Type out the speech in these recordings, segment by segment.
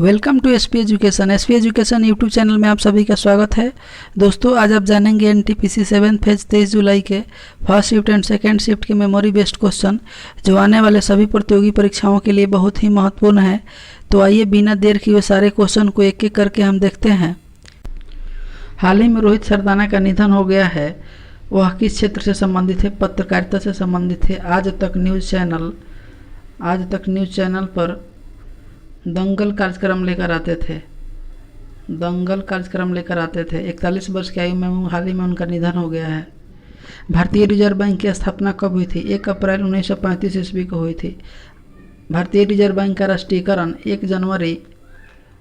Welcome to SP education. SP education YouTube channel में आप सभी का स्वागत है। दोस्तों, आज आप जानेंगे एनटीपीसी 7 फेज 23 जुलाई के first shift and second shift के मेमोरी बेस्ड क्वेश्चन जो आने वाले सभी प्रतियोगी परीक्षाओं के लिए बहुत ही महत्वपूर्ण है। तो आइए बिना देर किए सारे क्वेश्चन को एक एक करके हम देखते हैं। हाल ही में रोहित सरदाना का निधन हो गया है। वह किस क्षेत्र से संबंधित है? पत्रकारिता से संबंधित है। आज तक न्यूज़ चैनल पर दंगल कार्यक्रम लेकर आते थे। 41 वर्ष की आयु में हाल ही में उनका निधन हो गया है। भारतीय रिजर्व बैंक की स्थापना कब हुई थी? 1 अप्रैल 1935 ईस्वी को हुई थी। भारतीय रिजर्व बैंक का राष्ट्रीयकरण 1 जनवरी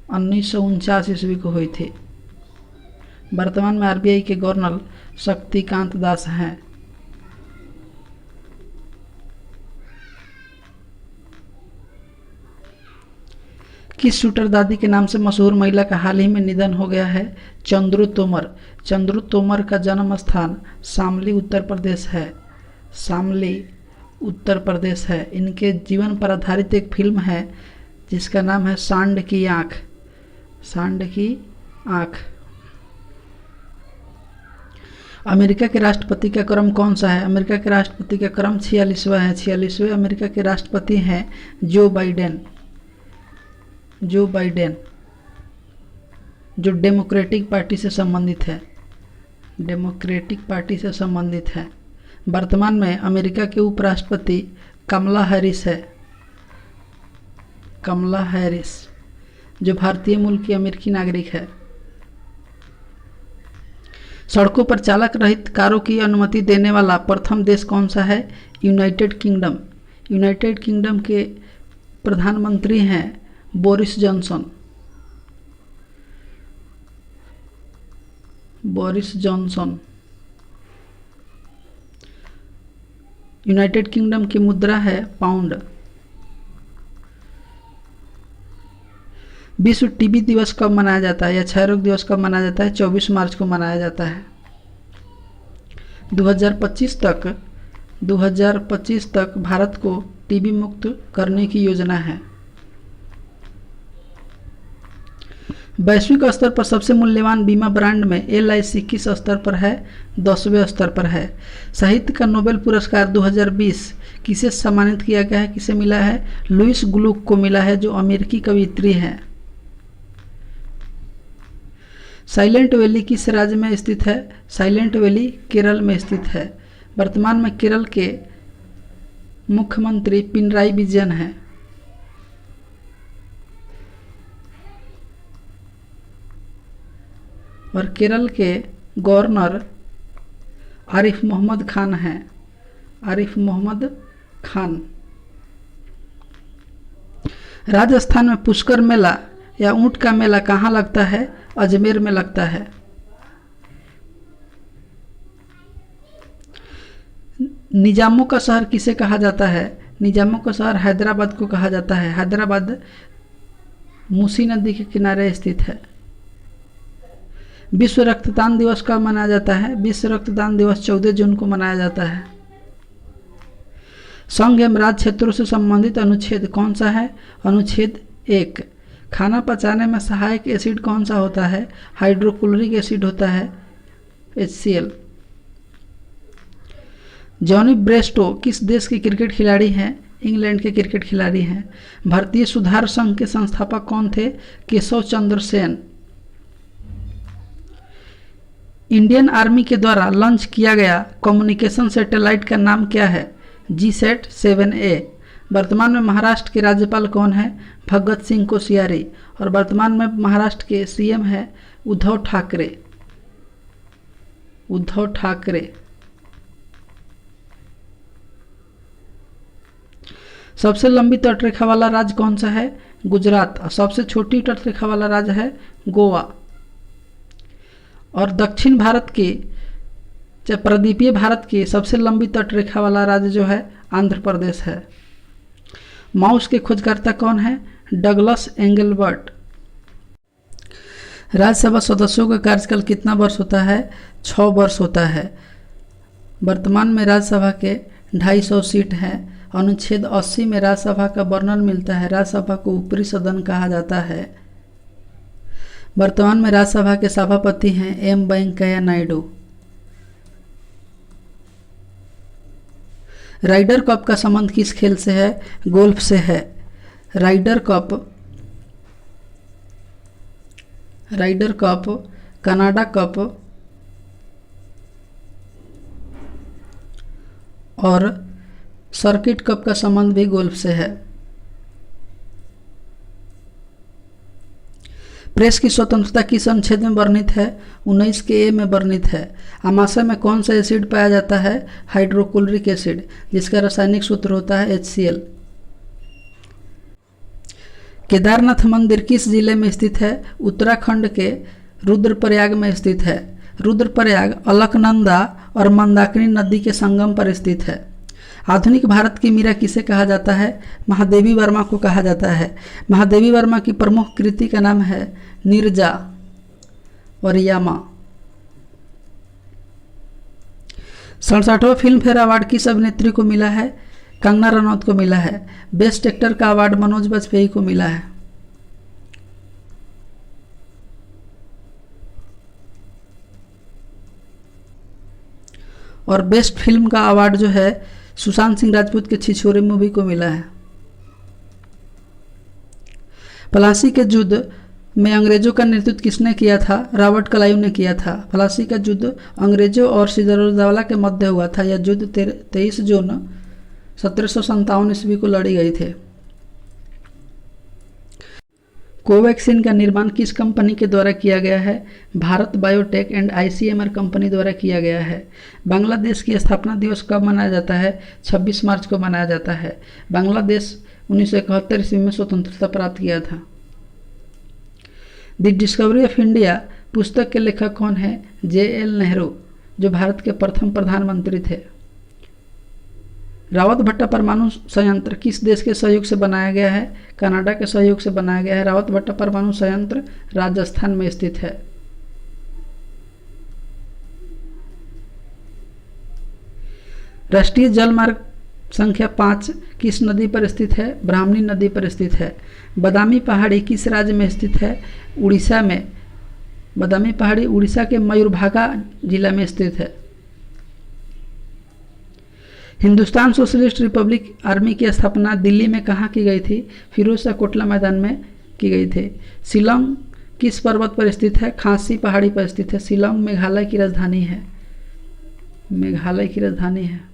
1949 ईस्वी को हुई थी। वर्तमान में आरबीआई के गवर्नर शक्तिकांत दास हैं। किस शूटर दादी के नाम से मशहूर महिला का हाल ही में निधन हो गया है? चंद्रू तोमर का जन्म स्थान शामली उत्तर प्रदेश है। इनके जीवन पर आधारित एक फिल्म है जिसका नाम है सांड की आँख। अमेरिका के राष्ट्रपति का क्रम कौन सा है? अमेरिका के राष्ट्रपति का क्रम 46वां है। 46वें अमेरिका के राष्ट्रपति हैं जो बाइडेन, जो डेमोक्रेटिक पार्टी से संबंधित है। वर्तमान में अमेरिका के उपराष्ट्रपति कमला हैरिस, जो भारतीय मूल की अमेरिकी नागरिक है। सड़कों पर चालक रहित कारों की अनुमति देने वाला प्रथम देश कौन सा है? यूनाइटेड किंगडम के प्रधानमंत्री हैं बोरिस जॉनसन। यूनाइटेड किंगडम की मुद्रा है पाउंड। विश्व टीबी दिवस कब मनाया जाता है या क्षय रोग दिवस कब मनाया जाता है? 24 मार्च को मनाया जाता है। 2025 तक भारत को टीबी मुक्त करने की योजना है। वैश्विक स्तर पर सबसे मूल्यवान बीमा ब्रांड में LIC किस स्तर पर है? 10वें स्तर पर है। साहित्य का नोबेल पुरस्कार 2020 किसे सम्मानित किया गया है? किसे मिला है? लुइस ग्लुक को मिला है, जो अमेरिकी कवयित्री हैं। साइलेंट वैली किस राज्य में स्थित है? साइलेंट वैली केरल में स्थित है। वर्तमान में केरल के मुख्यमंत्री पिनराई विजयन हैं। और केरल के गवर्नर आरिफ मोहम्मद खान। राजस्थान में पुष्कर मेला या ऊंट का मेला कहाँ लगता है? अजमेर में लगता है। निजामों का शहर किसे कहा जाता है? निजामों का शहर हैदराबाद को कहा जाता है। हैदराबाद मूसी नदी के किनारे स्थित है। विश्व रक्तदान दिवस कब मनाया जाता है? विश्व रक्तदान दिवस 14 जून को मनाया जाता है। संघ एवं राज्य क्षेत्रों से संबंधित अनुच्छेद कौन सा है? अनुच्छेद 1। खाना पचाने में सहायक एसिड कौन सा होता है? हाइड्रोक्लोरिक एसिड होता है, HCl। जॉनी ब्रेस्टो किस देश के क्रिकेट खिलाड़ी हैं? इंग्लैंड के क्रिकेट खिलाड़ी हैं। भारतीय सुधार संघ के संस्थापक कौन थे? केशव चंद्र सेन। इंडियन आर्मी के द्वारा लॉन्च किया गया कम्युनिकेशन सैटेलाइट का नाम क्या है? GSAT 7A। वर्तमान में महाराष्ट्र के राज्यपाल कौन है? भगत सिंह कोश्यारी। और वर्तमान में महाराष्ट्र के CM है उद्धव ठाकरे। सबसे लंबी तटरेखा वाला राज्य कौन सा है? गुजरात। और सबसे छोटी तटरेखा वाला राज्य है गोवा। और दक्षिण भारत के प्रदीपीय भारत की सबसे लंबी तटरेखा वाला राज्य जो है आंध्र प्रदेश है। माउस के खोजकर्ता कौन है? Douglas Engelbart. राज्यसभा सदस्यों का कार्यकाल कितना वर्ष होता है? 6 वर्ष होता है। वर्तमान में राज्यसभा के 250 सीट हैं। अनुच्छेद 80 में राज्यसभा का वर्णन मिलता है। राज्यसभा को ऊपरी सदन कहा जाता है। वर्तमान में राज्यसभा के सभापति हैं M Venkaiah Naidu. Ryder cup का संबंध किस खेल से है? गोल्फ से है। राइडर कप, कनाडा कप और सर्किट कप का संबंध भी गोल्फ से है। प्रेस की स्वतंत्रता किस अनुच्छेद में वर्णित है? 19 के ए में वर्णित है। आमाशय में कौन सा एसिड पाया जाता है? हाइड्रोक्लोरिक एसिड, जिसका रासायनिक सूत्र होता है HCl। केदारनाथ मंदिर किस जिले में स्थित है? उत्तराखंड के रुद्रप्रयाग में स्थित है। रुद्रप्रयाग अलकनंदा और मंदाकिनी नदी के संगम पर स्थित है। आधुनिक भारत की मीरा किसे कहा जाता है? महादेवी वर्मा को कहा जाता है। महादेवी वर्मा की प्रमुख कृति का नाम है नीरजा और यामा। 67वां फिल्म फेयर अवार्ड किस अभिनेत्री को मिला है? कंगना रनौत को मिला है। बेस्ट एक्टर का अवार्ड मनोज बाजपेयी को मिला है। और बेस्ट फिल्म का अवार्ड जो है सुशांत सिंह राजपूत के छिछोरे मूवी को मिला है। प्लासी के युद्ध में अंग्रेजों का नेतृत्व किसने किया था? रॉबर्ट क्लाइव ने किया था। प्लासी का युद्ध अंग्रेजों और सिराजुद्दौला के मध्य हुआ था। यह युद्ध 23 जून 1757 ईस्वी को लड़ी गई थे। कोवैक्सीन का निर्माण किस कंपनी के द्वारा किया गया है? Bharat biotech and ICMR company द्वारा किया गया है। बांग्लादेश की स्थापना दिवस कब मनाया जाता है? 26 मार्च को मनाया जाता है। बांग्लादेश 1971 ईस्वी में स्वतंत्रता प्राप्त किया था। द डिस्कवरी ऑफ इंडिया पुस्तक के लेखक कौन है? JL नेहरू, जो भारत के प्रथम प्रधानमंत्री थे। रावत भट्टा परमाणु संयंत्र किस देश के सहयोग से बनाया गया है? कनाडा के सहयोग से बनाया गया है। रावत भट्टा परमाणु संयंत्र राजस्थान में स्थित है। राष्ट्रीय जल मार्ग संख्या 5 किस नदी पर स्थित है? ब्राह्मणी नदी पर स्थित है। बादामी पहाड़ी किस राज्य में स्थित है? उड़ीसा में। बादामी पहाड़ी उड़ीसा के मयूरभंगा जिला में स्थित है। हिंदुस्तान सोशलिस्ट रिपब्लिक आर्मी की स्थापना दिल्ली में कहाँ की गई थी? फिरोज शाह कोटला मैदान में की गई थी। शिलोंग किस पर्वत पर स्थित है? खासी पहाड़ी पर स्थित है। शिलोंग मेघालय की राजधानी है। मेघालय की राजधानी है।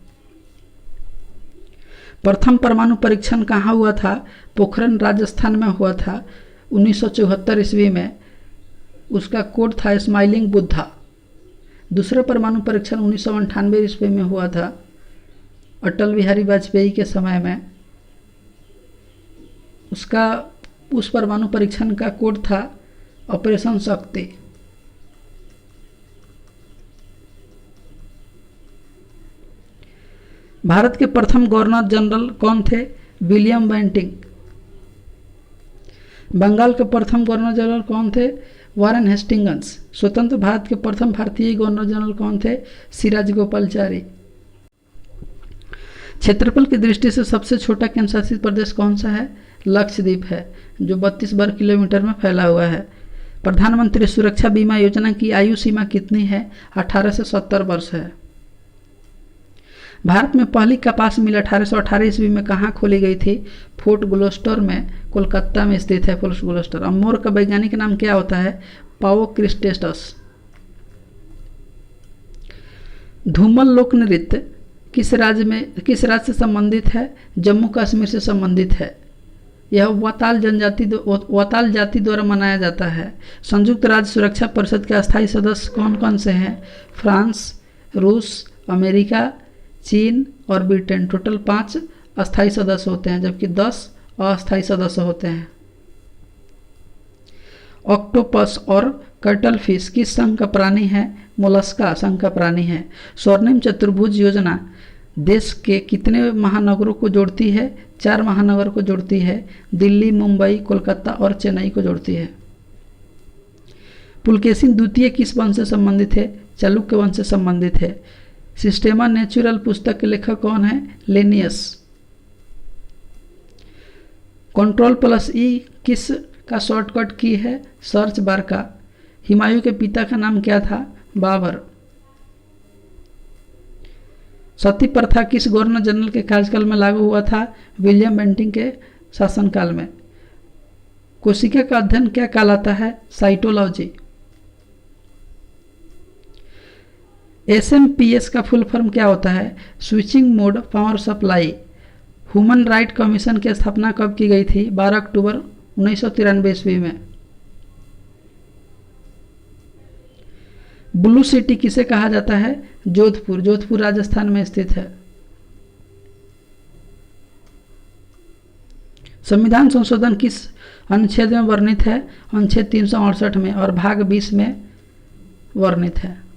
प्रथम परमाणु परीक्षण कहाँ हुआ था? पोखरण राजस्थान में हुआ था 1974 ईस्वी में। उसका कोड था स्माइलिंग बुद्धा। दूसरा परमाणु परीक्षण 1998 ईस्वी में हुआ था अटल बिहारी वाजपेयी के समय में। उस परमाणु परीक्षण का कोड था ऑपरेशन शक्ति। भारत के प्रथम गवर्नर जनरल कौन थे? William Bentinck. बंगाल के प्रथम गवर्नर जनरल कौन थे? Warren Hastings. स्वतंत्र भारत के प्रथम भारतीय गवर्नर जनरल कौन थे? सिराज गोपालचारी। क्षेत्रफल की दृष्टि से सबसे छोटा केंद्र शासित प्रदेश कौन सा है? लक्षद्वीप है, जो 32 वर्ग किलोमीटर में फैला हुआ है। प्रधानमंत्री सुरक्षा बीमा योजना की आयु सीमा कितनी है? 18 से 70 वर्ष है। भारत में पहली कपास मिल 1818 ईस्वी में कहाँ खोली गई थी? फोर्ट ग्लोस्टर में, कोलकाता में स्थित है फोर्ट ग्लोस्टर। अब मोर का वैज्ञानिक नाम क्या होता है? पाओ क्रिस्टेस्टस। धूमल लोक नृत्य किस राज्य से संबंधित है? जम्मू कश्मीर से संबंधित है। यह वाताल जाति द्वारा मनाया जाता है। संयुक्त राज्य सुरक्षा परिषद के अस्थायी सदस्य कौन कौन से हैं? फ्रांस, रूस, अमेरिका, चीन और ब्रिटेन। टोटल 5 अस्थायी सदस्य होते हैं, जबकि 10 अस्थायी सदस्य होते हैं। ऑक्टोपस और कटल फिश किस संघ का प्राणी है? मोलस्का संघ का प्राणी है। स्वर्णिम चतुर्भुज योजना देश के कितने महानगरों को जोड़ती है? 4 महानगर को जोड़ती है। दिल्ली, मुंबई, कोलकाता और चेन्नई को जोड़ती है। पुलकेशिन द्वितीय किस वंश से संबंधित है? चालुक्य वंश से संबंधित है। सिस्टेमा नेचुरल पुस्तक के लेखक कौन है? लेनियस। कंट्रोल+E किस का शॉर्टकट की है सर्च बार का। हुमायूं के पिता का नाम क्या था? बाबर। सती प्रथा किस गवर्नर जनरल के कार्यकाल में लागू हुआ था? विलियम बेंटिंक के शासनकाल में। कोशिका का अध्ययन क्या कहलाता है? साइटोलॉजी। SMPS का फुल फॉर्म क्या होता है? Switching mode power supply. Human right commission की स्थापना कब की गई थी? 12 अक्टूबर 1993 ईस्वी में। ब्लू सिटी किसे कहा जाता है? जोधपुर। जोधपुर राजस्थान में स्थित है। संविधान संशोधन किस अनुच्छेद में वर्णित है? अनुच्छेद 368 में और भाग 20 में वर्णित है।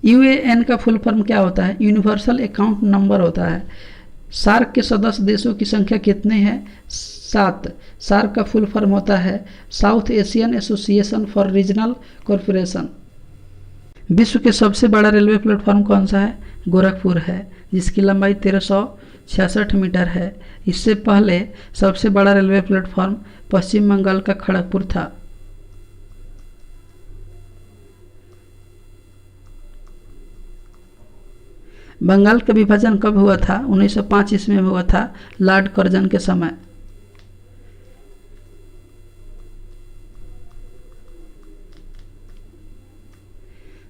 UAN का फुल फॉर्म क्या होता है? यूनिवर्सल अकाउंट नंबर होता है। सार्क के सदस्य देशों की संख्या कितने हैं? 7। सार्क का फुल फॉर्म होता है south Asian association for regional corporation. विश्व के सबसे बड़ा रेलवे प्लेटफॉर्म कौन सा है? गोरखपुर है, जिसकी लंबाई 1366 मीटर है। इससे पहले सबसे बड़ा रेलवे प्लेटफॉर्म पश्चिम बंगाल का खड़गपुर था। बंगाल का विभाजन कब हुआ था? 1905 ईस्वी में हुआ था, लॉर्ड कर्जन के समय।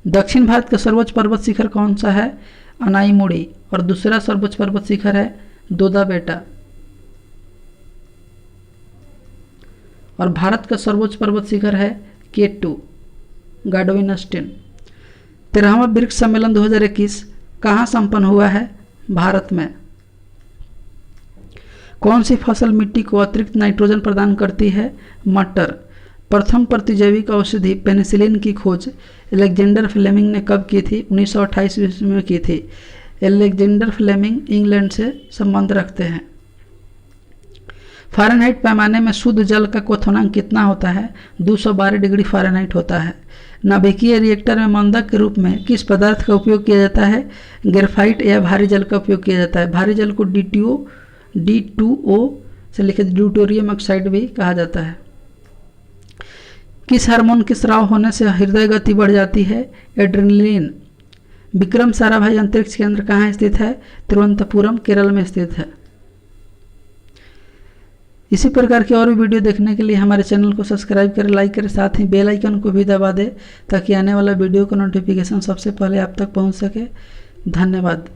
दक्षिण भारत का सर्वोच्च पर्वत शिखर कौन सा है? अनाईमुड़ी। और दूसरा सर्वोच्च पर्वत शिखर है दोदा बेटा। और भारत का सर्वोच्च पर्वत शिखर है K2 गाडोइनस्टीन। 13वां ब्रिक्स सम्मेलन 2021 कहाँ संपन्न हुआ है? भारत में। कौन सी फसल मिट्टी को अतिरिक्त नाइट्रोजन प्रदान करती है? मटर। प्रथम प्रतिजैविक औषधि पेनिसिलिन की खोज अलेक्जेंडर फ्लेमिंग ने कब की थी? 1928 ईस्वी में की थी। अलेक्जेंडर फ्लेमिंग इंग्लैंड से संबंध रखते हैं। फ़ारेनहाइट पैमाने में शुद्ध जल का क्वथनांक कितना होता है? 212 डिग्री फ़ारेनहाइट होता है। नाभिकीय रिएक्टर में मंदक के रूप में किस पदार्थ का उपयोग किया जाता है? ग्रेफाइट या भारी जल का उपयोग किया जाता है। भारी जल को D2O से लिखित ड्यूटेरियम ऑक्साइड भी कहा जाता है। किस हार्मोन के स्राव होने से हृदय गति बढ़ जाती है? एड्रेनलिन। विक्रम साराभाई अंतरिक्ष केंद्र कहाँ स्थित है? तिरुवनंतपुरम केरल में स्थित है। इसी प्रकार की और भी वीडियो देखने के लिए हमारे चैनल को सब्सक्राइब करें, लाइक करें, साथ ही बेल आइकन को भी दबा दें ताकि आने वाला वीडियो का नोटिफिकेशन सबसे पहले आप तक पहुंच सके। धन्यवाद।